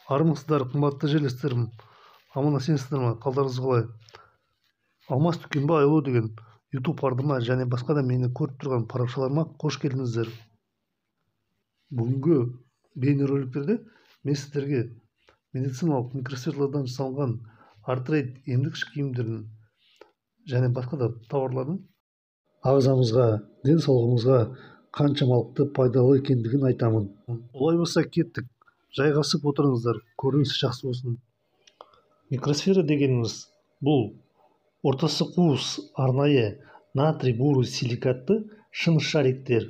Армысыздар, қымбатты жерлестерім. Аман есенсіздер ме? Қалдарыңыз қалай? Алмас Дүкенбай Айло деген YouTube ардыма және басқа да мені көріп тұрған парақшаларыма қош келдіңіздер. Бүгінгі бейнероликтерде мен сіздерге медициналық микросферлардан жасалған артрейд емдік іш киімдерін және басқа да тауарлардың ағзамызға, денсаулығымызға қаншалықты пайдалы екендігін айтамын. Олай болса кеттік. Жайғасып отырыңыздар, көрініс жақсы болсын. Микросфера дегеніміз бұл ортасы қуыс арнайы натрий буры силикатты шыны шариктер.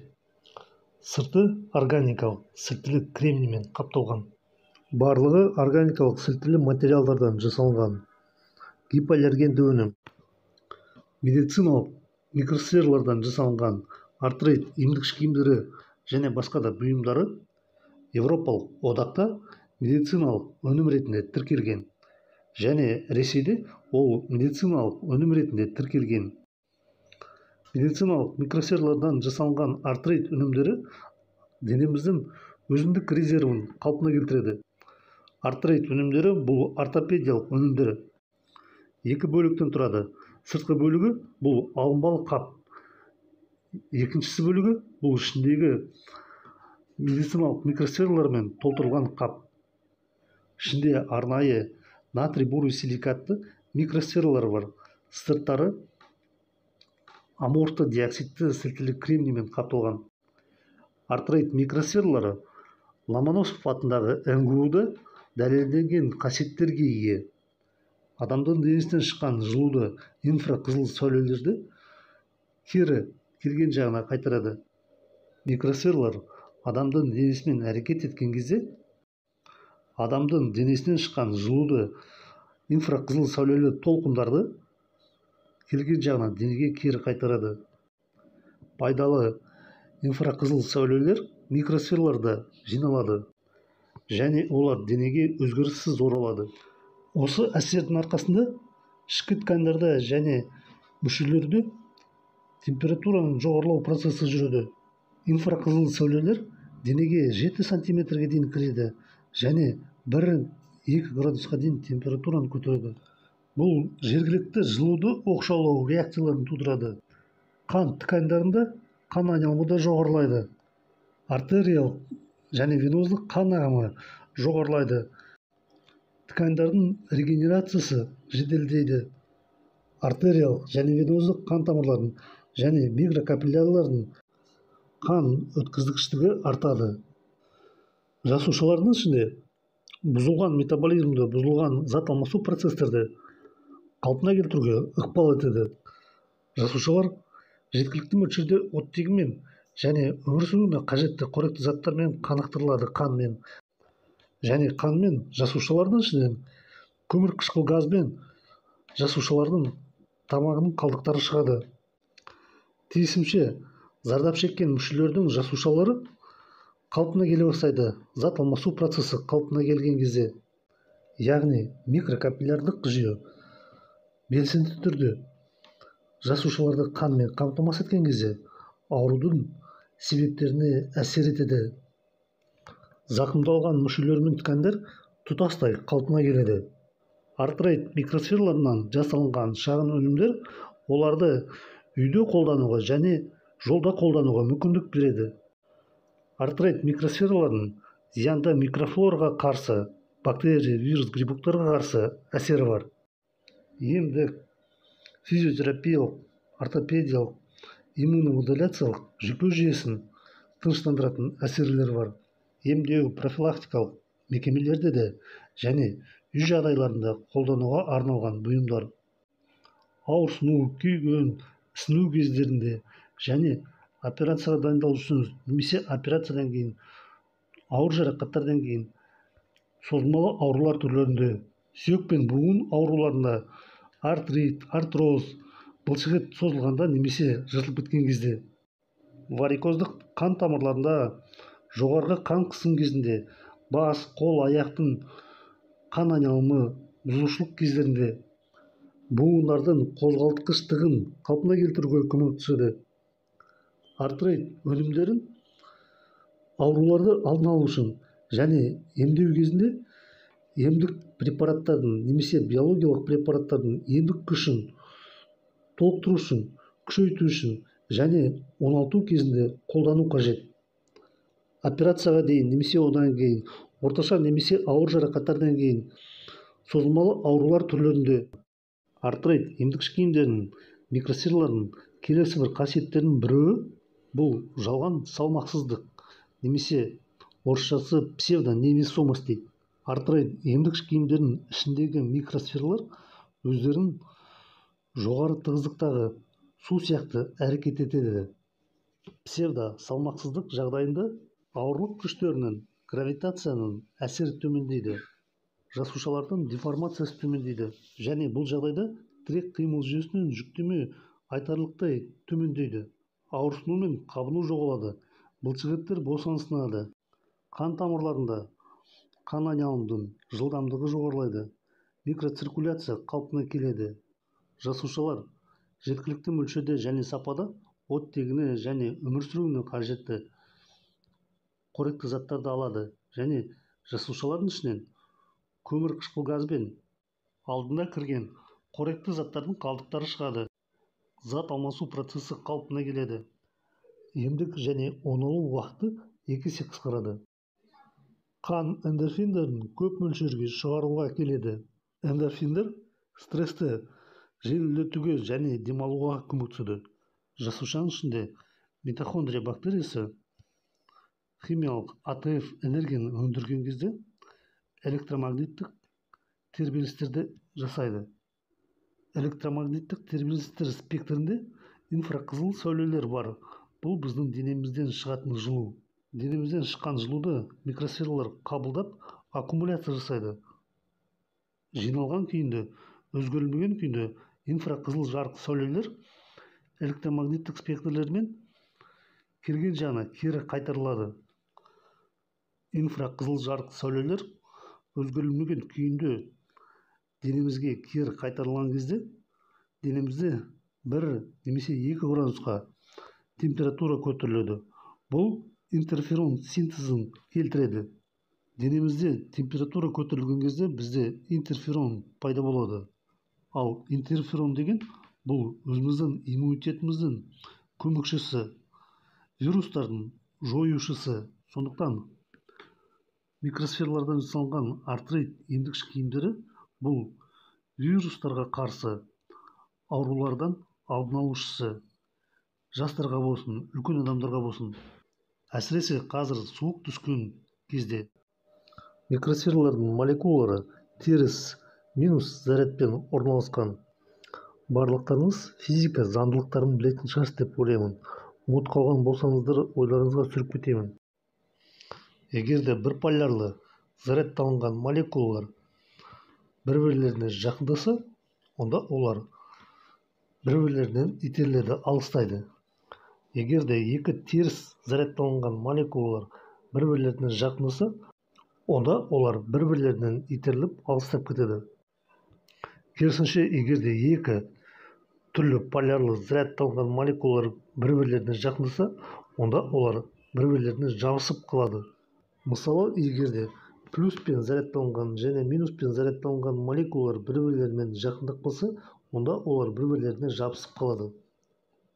Сырты органикалық сілтілі кремниймен қапталған. Барлығы органикалық сілтілі материалдардан жасалған. Гипоаллергенді өнім. Медициналық микросферлардан жасалған артрейд емдік іш киімдері және басқа да бұйымдары Европалық одақта медициналық өнім ретінде тіркелген, және Ресейде ол медициналық өнім ретінде тіркелген. Медициналық микросферлардан жасалған артрейд өнімдері денеміздің өзіндік резервін қалпына келтіреді. Артрейд өнімдері бұл ортопедиялық өнімдері. Екі бөліктен тұрады. Сыртқы бөлігі бұл алынбалы қап. Екіншісі бөлігі бұл ішіндегі медициналық микросферлармен толтырылған қап. Ішінде арнайы натрий буры силикатты микросферлар бар. Сырттары аморфты диоксидті сілтілі кремниймен қапталған. Артрейд микросферлары Ломоносов атындағы МГУ-да дәлелденген қасиеттерге ие. Адамдың денесінен шыққан жылуды инфрақызыл сәулелерді кері келген жағына қайтарады. Микросферлар адамдың денесімен әрекет еткен кезде адамдың денесінен шыққан жылуды инфрақызыл сәулелі толқындарды келген жағына денеге кері қайтарады. Пайдалы инфрақызыл сәулелер микросферларда жиналады және олар денеге өзгеріссіз оралады. Осы әсердің арқасында ішкі ткандарда және мүшелерде температураның жоғарылау процесі жүреді. Инфрақызыл сәулелер денеге 7 сантиметрге дейін кіреді және 1-2 градусқа дейін температураны көтереді. Бұл жергілікті жылуды оқшаулау реакцияларын тудырады. Қан ткандарында қан айналымы да жоғарылайды. Артериялық және венозлық қан ағымы жоғарылайды. Ткандардың регенерациясы жеделдейді. Артериялық және венозлық қан тамырлардың және микрокапиллялардың қан өткізгіштігі артады. Жасушалардың ішінде бұзылған метаболизмді, бұзылған зат алмасу процестерді қалпына келтіруге ықпал етеді. Жасушалар жеткілікті мөлшерде оттегімен және өмір сүруіне қажетті қоректі заттармен қанықтырылады. Қанмен және қанмен жасушалардың ішінен көмір қышқыл газбен жасушалардың тамағының қалдықтары шығады. Тиісінше зардап шеккен мүшелердің жасушалары қалпына келе бастайды. Зат алмасу процесі қалпына келген кезде, яғни микрокапиллярлық жүйе белсенді түрде жасушаларды қанмен қамтамасыз еткен кезде аурудың себептеріне әсер етеді. Зақымдалған мүшелер мен ткандар тұтастай қалпына келеді. Артрейд микросферларынан жасалынған шағын өнімдер оларды үйде қолдануға және жолда қолдануға мүмкіндік береді. Артрейд микросферларының зиянды микрофлораға қарсы, бактерия, вирус, грибоктарға қарсы әсері бар. Емдік, физиотерапиялық, ортопедиялық, иммуномодуляциялық жүйке жүйесін тыныштандыратын әсерлері бар. Емдеу профилактикалық мекемелерде де және үй жағдайларында қолдануға арналған бұйымдар. Ауырсыну, күйген, ісіну кездерінде және операцияға дайындалу үшін немесе операциядан кейін, ауыр жарақаттардан кейін, созылмалы аурулар түрлерінде, сүйек пен буын ауруларында, артрит, артроз, бұлшықет созылғанда немесе жыртылып кеткен кезде, варикоздық қан тамырларында, жоғарғы қан қысым кезінде, бас, қол, аяқтың қан айналымы бұзушылық кездерінде, буындардың қозғалтқыштығын қалпына келтіруге көмектеседі. Артрейд өнімдерін ауруларды алдын алу үшін және емдеу кезінде емдік препараттардың немесе биологиялық препараттардың емдік күшін толықтыру үшін, күшейту үшін және оңалту кезінде қолдану қажет. Операцияға дейін немесе одан кейін, орташа немесе ауыр жарақаттардан кейін, созылмалы аурулар түрлерінде артрит емдік киімдерінің микросфераларының келесі бір қасиеттерінің біреуі бұл жалған салмақсыздық, немесе орысшасы псевдоневесомость дейді. Артрит емдік киімдерінің ішіндегі микросфералар өздерінің жоғары тығыздықтағы су сияқты әрекет етеді. Псевдо салмақсыздық жағдайында ауырлық күштерінің гравитацияның әсері төмендейді, жасушалардың деформациясы төмендейді және бұл жағдайда тірек қимыл жүйесінің жүктеме айтарлықтай төмендейді. Ауырсыну мен қабыну жоғалады, бұлшықеттер босаңсынады, қан тамырларында қан айналымының жылдамдығы жоғарылайды, микроциркуляция қалпына келеді. Жасушалар жеткілікті мөлшерде және сапада оттегіне және өмір сүруіне қажетті қоректі заттарды алады және жасушалардың ішінен көмір қышқыл газбен алдында кірген қоректі заттардың қалдықтары шығады. Зат алмасу процесі қалпына келеді. Емдік және оңалу уақыты 2 есе қысқарады. Қан эндорфиндерін көп мөлшерге шығаруға келеді. Эндорфиндер стрессті жеңілдетуге және демалуға көмектеседі. Жасушаның ішінде митохондрия бактериясы химиялық АТФ энергияны өндірген кезде электромагниттік тербелістерді жасайды. Электромагниттік тербелістер спектрінде инфрақызыл сәулелер бар. Бұл біздің денемізден шығатын жылу. Денемізден шыққан жылуды микросфералар қабылдап аккумуляция жасайды. Жиналған күйінде, өзгерілмеген күйінде инфрақызыл жарық сәулелер электромагниттік спектрлермен келген жағына кері қайтарылады. Инфрақызыл жарық сәулелер өзгерілмеген күйінде денемізге кері қайтарылған кезде денемізде 1 немесе 2 градусқа температура көтеріледі. Бұл интерферон синтезін келтіреді. Денемізде температура көтерілген кезде бізде интерферон пайда болады. Ал интерферон деген бұл өзіміздің иммунитетіміздің көмекшісі, вирустардың жоюшысы. Сондықтан микросфералардан жасалған артрит емдік киімдері бұл вирустарға қарсы аурулардан алдын алушысы. Жастарға болсын, үлкен адамдарға болсын. Әсіресе қазір суық түскен кезде микросфералардың молекулалары теріс минус зарядпен орналасқан. Барлықтарыңыз физика заңдылықтарын білетін шығарсыз деп ойлаймын. Ұмытып қалған болсаңыздар ойларыңызға түсіріп кетемін. Егер де бір полярлы зарядталынған молекулалар бір-бірлеріне жақындаса, онда олар бір-бірлерінен итеріледі, алыстайды. Егер де екі теріс зарядталынған молекулалар бір-бірлеріне жақындаса, онда олар бір-бірлерінен итеріліп алыстап кетеді. Керісінше, егер де екі түрлі полярлы зарядталынған молекулалар бір-бірлеріне жақындаса, онда олар бір-бірлеріне жабысып қалады. Мысалы, егер де плюспен зарядталынған және минуспен зарядталынған молекулалар бір-бірлерімен жақындық болса, онда олар бір-бірлеріне жабысып қалады.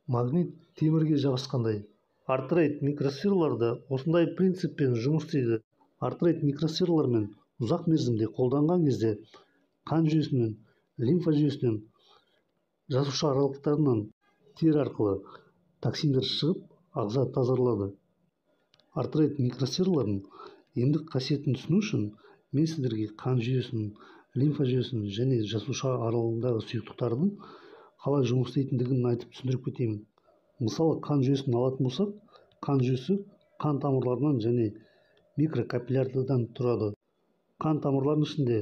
Магнит темірге жабысқандай. Артрит микросфераларда осындай принциппен жұмыс істейді. Артрит микросфералармен ұзақ мерзімде қолданған кезде қан жүйесінен, лимфа жүйесінен, жасуша аралықтарынан тері арқылы токсиндер шығып, ағза тазарылады. Артрит микросфералардың емдік қасиетін түсіну үшін мен сіздерге қан жүйесінің, лимфа жүйесінің және жасуша аралығындағы сұйықтықтардың қалай жұмыс істейтіндігін айтып түсіндіріп кетемін. Мысалы, қан жүйесін алатын болсақ, қан жүйесі қан тамырларынан және микрокапиллярдан тұрады. Қан тамырларының ішінде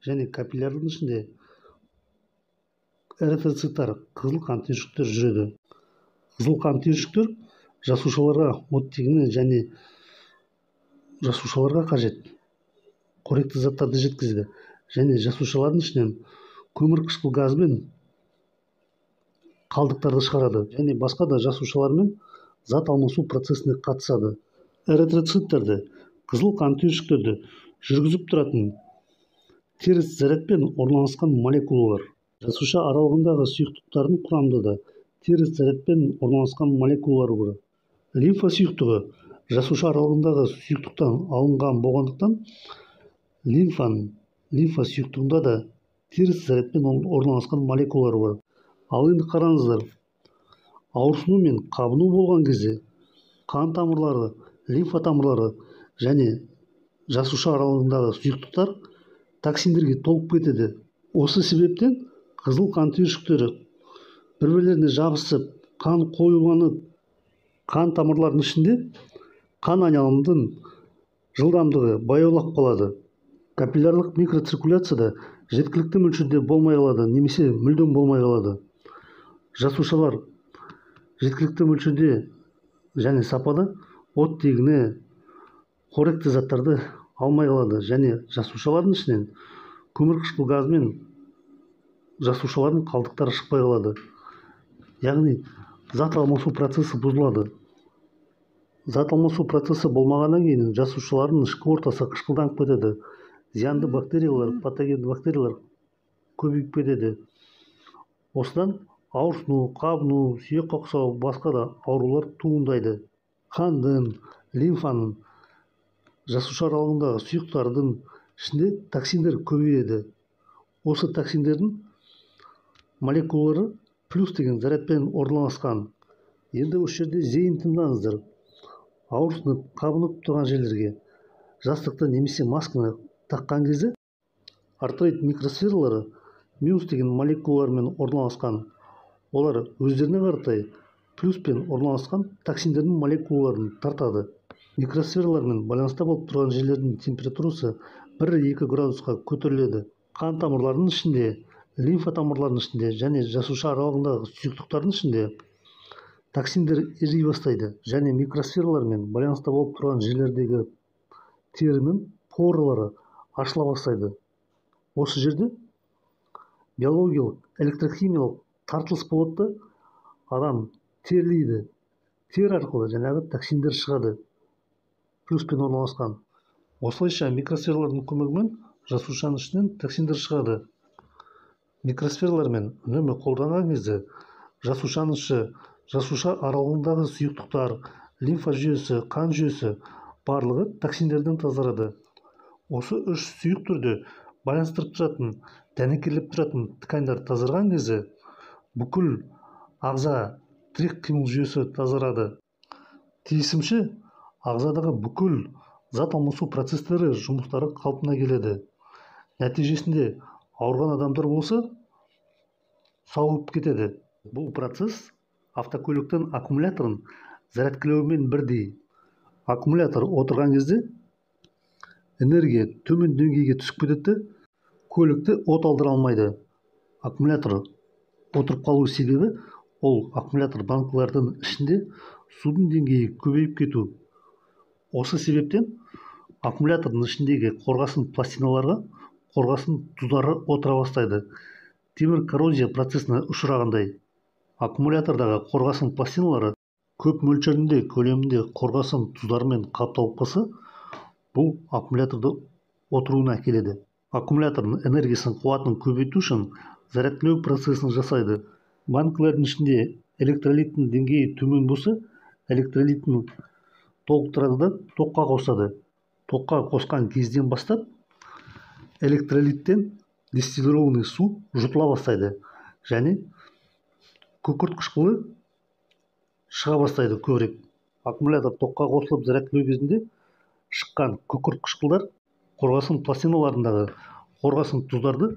және капиллярдың ішінде эритроциттар, қызыл қан түйіршіктер жүреді. Қызыл қан түйіршіктер жасушаларға оттегіне және жасушаларға қажет қоректі заттарды жеткізеді және жасушалардың ішінен көмір қышқыл газбен қалдықтарды шығарады және басқа да жасушалармен зат алмасу процесіне қатысады. Эритроциттерді, қызыл қан түйіршіктерді жүргізіп тұратын теріс зарядпен орналасқан молекулалар. Жасуша аралығындағы сұйықтықтардың құрамында да теріс зарядпен орналасқан молекулалар бар. Лимфа сұйықтығы жасуша аралығындағы сұйықтықтан алынған болғандықтан лимфа сұйықтығында да теріс зарядпен орналасқан молекулалар бар. Ал енді қараңыздар, ауырсыну мен қабыну болған кезде қан тамырлары, лимфа тамырлары және жасуша аралығындағы сұйықтықтар токсиндерге толып кетеді. Осы себептен қызыл қан түйіршіктері бір-бірлеріне жабысып, қан қоюланып, қан тамырларының ішінде қан айналымының жылдамдығы баяулап қалады. Капиллярлық микроциркуляцияда жеткілікті мөлшерде болмай қалады, немесе мүлдем болмай қалады. Жасушалар жеткілікті мөлшерде және сапада оттегіні, қоректі заттарды алмай қалады, және жасушалардың ішінен көмірқышқыл газы мен жасушалардың қалдықтары шықпай қалады. Яғни зат алмасу процесі бұзылады. Зат алмасу процесі болмағаннан кейін жасушалардың ішкі ортасы қышқылданып кетеді. Зиянды бактериялар, патогенді бактериялар көбейіп кетеді. Осыдан ауырсыну, қабыну, сүйек қақсау, басқа да аурулар туындайды. Қандың, лимфаның, жасуша аралығындағы сұйықтардың ішінде токсиндер көбейеді. Осы токсиндердің молекулалары плюс деген зарядпен орналасқан. Енді осы жерде зейін тыңдаңыздар. Ауырсынып, қабынып тұрған жерлерге жастықты немесе масканы таққан кезде артероид микросфералары минус деген молекулалармен орналасқан. Олар өздеріне қаратай плюспен орналасқан токсиндердің молекулаларын тартады. Микросфералармен байланыста болып тұрған жерлердің температурасы 1-2 градусқа көтеріледі. Қан тамырларының ішінде, лимфа тамырларының ішінде және жасуша аралығындағы сұйықтықтардың ішінде токсиндер ери бастайды, және микросфералармен байланыста болып тұрған жерлердегі терінің порлары ашыла бастайды. Осы жерде биологиялық, электрохимиялық тартылыс болады, адам терлейді. Тер арқылы жаңағы токсиндер шығады, плюспен орналасқан. Осылайша микросфералардың көмегімен жасушаның ішінен токсиндер шығады. Микросфералармен үнемі қолданған кезде жасушаның іші, жасуша аралығындағы сұйықтықтар, лимфа жүйесі, қан жүйесі барлығы токсиндерден тазарады. Осы үш сұйық түрде байланыстырып тұратын, дәнекерлеп тұратын тканьдар тазарған кезде бүкіл ағза, тірек қимыл жүйесі тазарады. Тиісінше ағзадағы бүкіл зат алмасу процестері, жұмыстары қалпына келеді. Нәтижесінде ауырған адамдар болса сауығып кетеді. Бұл процесс автокөліктің аккумуляторын зарядкілеумен бірдей. Аккумулятор отырған кезде энергия төмен деңгейге түсіп кетеді, көлікті от алдыра алмайды. Аккумулятор отырып қалу себебі ол аккумулятор банкалардың ішінде судың деңгейі көбейіп кету. Осы себептен аккумулятордың ішіндегі қорғасын пластиналарға қорғасын тұздары отыра бастайды. Темір коррозия процесіне ұшырағандай. Аккумулятордағы қорғасын пластиналары көп мөлшерінде, көлемінде қорғасын тұздарымен қапталып қалса, бұл аккумуляторды отыруына әкеледі. Аккумулятордың энергиясын, қуатын көбейту үшін зарядкілеу процесін жасайды. Банкалардың ішінде электролиттің деңгейі төмен болса, электролитін толықтырады да тоққа қосады. Тоққа қосқан кезден бастап электролиттен дистиллированный су жұтыла бастайды, және күкірт қышқылы шыға бастайды көбірек. Аккумулятор тоққа қосылып зарядкілеу кезінде шыққан күкірт қышқылдар қорғасын пластиналарындағы қорғасын тұздарды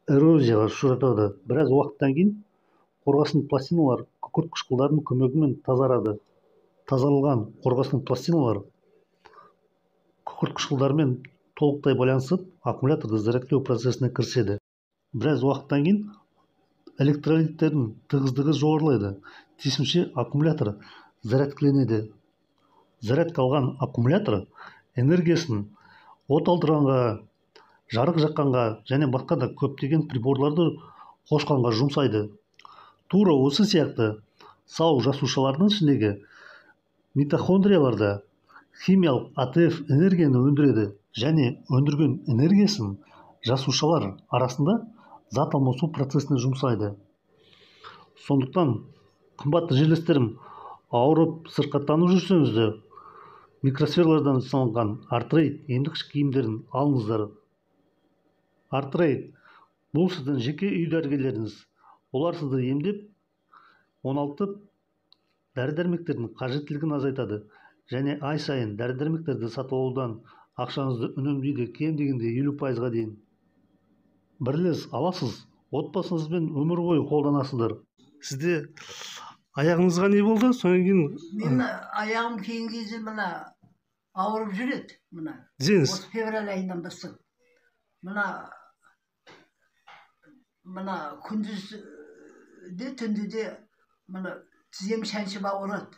эрозияға ұшыратады. Біраз уақыттан кейін қорғасын пластиналар күкірт қышқылдарының көмегімен тазарады. Тазарылған қорғасын пластиналар күкірт қышқылдарымен толықтай байланысып, аккумуляторды зарядкілеу процесіне кіріседі. Біраз уақыттан кейін электролиттердің тығыздығы жоғарылайды. Тиісінше аккумулятор зарядкіленеді. Зарядкалған аккумулятор энергиясын от алдырғанға, жарық жаққанға және басқа да көптеген приборларды қосқанға жұмсайды. Тура осы сияқты сау жасушалардың ішіндегі митохондрияларда химиялық АТФ энергияны өндіреді, және өндірген энергиясын жасушалар арасында зат алмасу процесіне жұмсайды. Сондықтан, қымбатты жерлестерім, ауырып сырқаттанып жүрсеңіздер, микросфералардан жасалынған артрейд емдік киімдерін алыңыздар. Артрейд бұл сіздің жеке үй дәрігерлеріңіз. Олар сізді емдеп, оңалтып, дәрі-дәрмектердің қажеттілігін азайтады және ай сайын дәрі-дәрмектерді сатып алудан ақшаңызды үнемдейді, кем дегенде 50%-ға дейін. Бірлес аласыз, отбасыңызбен өмір бойы қолданасыздар. Сізде аяғыңызға не болды? Содан кейін Мен аяғым кейінгі кезде мына ауырып жүреді. Мына деңіз. осы февраль айынан бастап. Мына күндіз де түнде де мына тізем шаншып ауырады.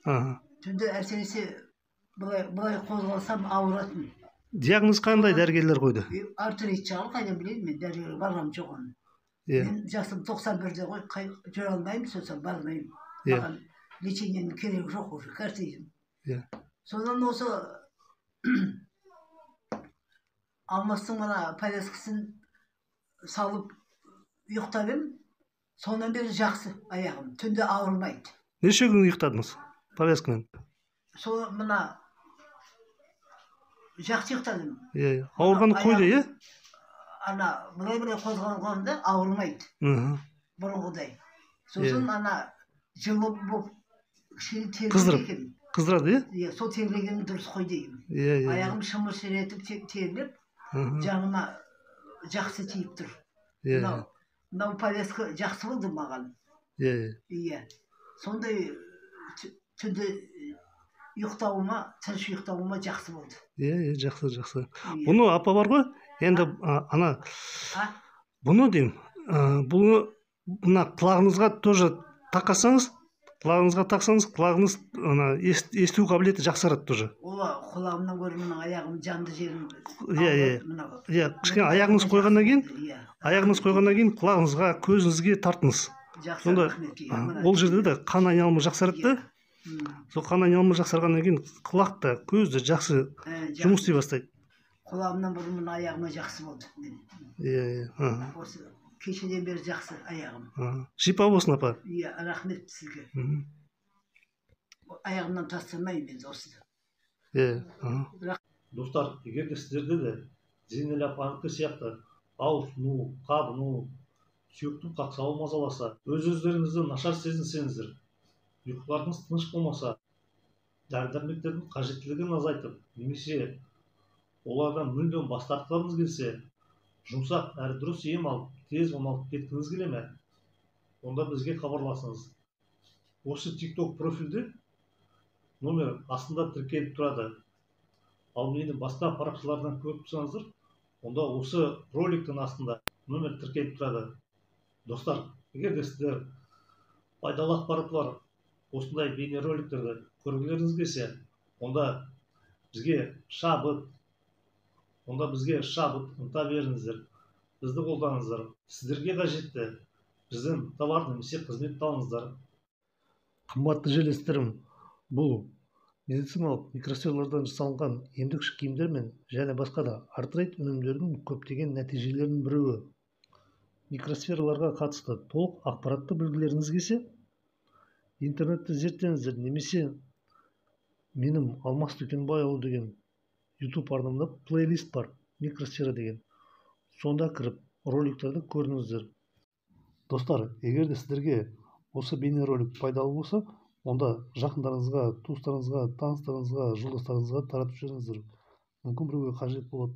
Түнде әсіресе былай қозғалсам ауыратын. Диагноз қандай дәрігерлер қойды? Артрит жағын қайдан білейін, мен дәрігерге барғаным жоқ оны. Мен жасым 91-де ғой, жүре алмаймын, сосын бармаймын. Маған лечениенің керегі жоқ уже, картизм. Содан осы Алмастың мына повязкасын салып ұйықтап едім, сонан бері жақсы аяғым, түнде ауырмайды. Неше күн ұйықтадыңыз повязкамен? Сол мына жақсы ұйықтадым. Ауырғаны қойды, Ана былай қозғалғанда ауырмайды. Бұрынғыдай. Сосын ана жылы болып қыздырады, сол терлегенім дұрыс қой деймін. Аяғым шымыр сиретіп терлеп, жаныма жақсы тиіп тұр. Мынау повязка жақсы болды маған. Сондай түнде ұйықтауыма, тыныш ұйықтауыма жақсы болды. Жақсы. Бұны апа бар ғой, енді бұны деймін, бұны құлағыңызға тоже тақасаңыз, құлағыңыз есту қабілеті жақсарады тоже. Ола құлағымнан гөрі мына аяғым жанды жерім. Кішкене аяғыңыз қойғаннан кейін құлағыңызға, көзіңізге тартыңыз. Сонда ол жерде де қан айналымы жақсарады да. Сол қан айналымы жақсарғаннан кейін құлақ та, көз де жақсы жұмыс істей бастайды. Құлағымнан бұрын мына аяғыма жақсы болды. Осы кешеден бері жақсы аяғым. Шипа болсын, апа. Рахмет сізге. Аяғымнан тастырмаймын мен осыды. Достар, егер де сіздерде де зейнелап анты сияқты ауырсыну, қабыну, сүйектің қақсауы мазаласа, өз-өздеріңізді нашар сезінсеңіздер, ұйқыларыңыз тыныш болмаса, дәрі-дәрмектердің қажеттілігін азайтып, немесе олардан мүлдем бас тартқыңыз келсе, жұмсақ әрі дұрыс ем алып, тез оңалып кеткіңіз келе ме? Онда бізге хабарласыңыз. Осы TikTok профильде номер астында тіркеліп тұрады. Ал мені басқа парақшалардан көріп тұрсаңыздар, онда осы роликтің астында номер тіркеліп тұрады. Достар, егер де сіздер пайдалы ақпарат бар осындай бейнероликтерді көргілеріңіз келсе, онда бізге шабыт, ынта беріңіздер, бізді қолдаңыздар. Сіздерге қажетті біздің товар немесе қызметті алыңыздар. Қымбатты жерлестерім, бұл медициналық микросфералардан жасалынған емдік киімдер мен және басқа да артрейд өнімдерінің көптеген нәтижелерінің біреуі. Микросфераларға қатысты толық ақпаратты білгілеріңіз келсе, интернетті зерттеңіздер, немесе менің Алмас Дүкенбайұлы деген YouTube арнамда плейлист бар, микросфера деген. Сонда кіріп, роликтерді көріңіздер. Достар, егер де сіздерге осы бейнеролик пайдалы болса, онда жақындарыңызға, туыстарыңызға, таныстарыңызға, жолдастарыңызға таратып жіберіңіздер. Мүмкін біреуге қажет болады.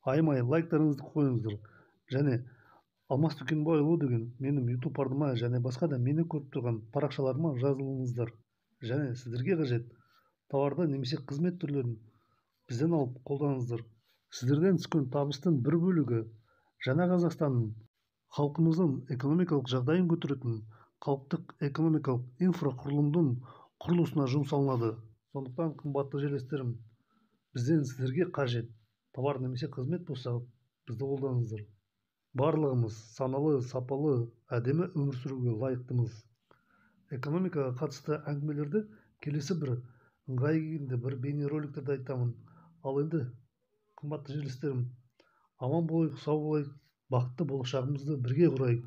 Аймай лайктарыңызды қойыңыздар. Және Алмас Дүкенбайұлы деген менің YouTube арнама және басқа да мені көріп тұрған парақшаларыма жазылыңыздар. Және сіздерге қажет товарды немесе қызмет түрлерін бізден алып қолданыңыздар. Сіздерден түскен табыстың бір бөлігі жаңа Қазақстанның, халқымыздың экономикалық жағдайын көтеретін халықтық экономикалық инфрақұрылымдың құрылысына жұмсалынады. Сондықтан, қымбатты жерлестерім, бізден сіздерге қажет товар немесе қызмет болса, бізді қолданыңыздар. Барлығымыз саналы, сапалы, әдемі өмір сүруге лайықтымыз. Экономикаға қатысты әңгімелерді келесі бір ыңғай келгенде бір бейнероликтерде айтамын. Ал енді, қымбатты жерлестерім, аман болайық, сау болайық, бақытты болашағымызды бірге құрайық.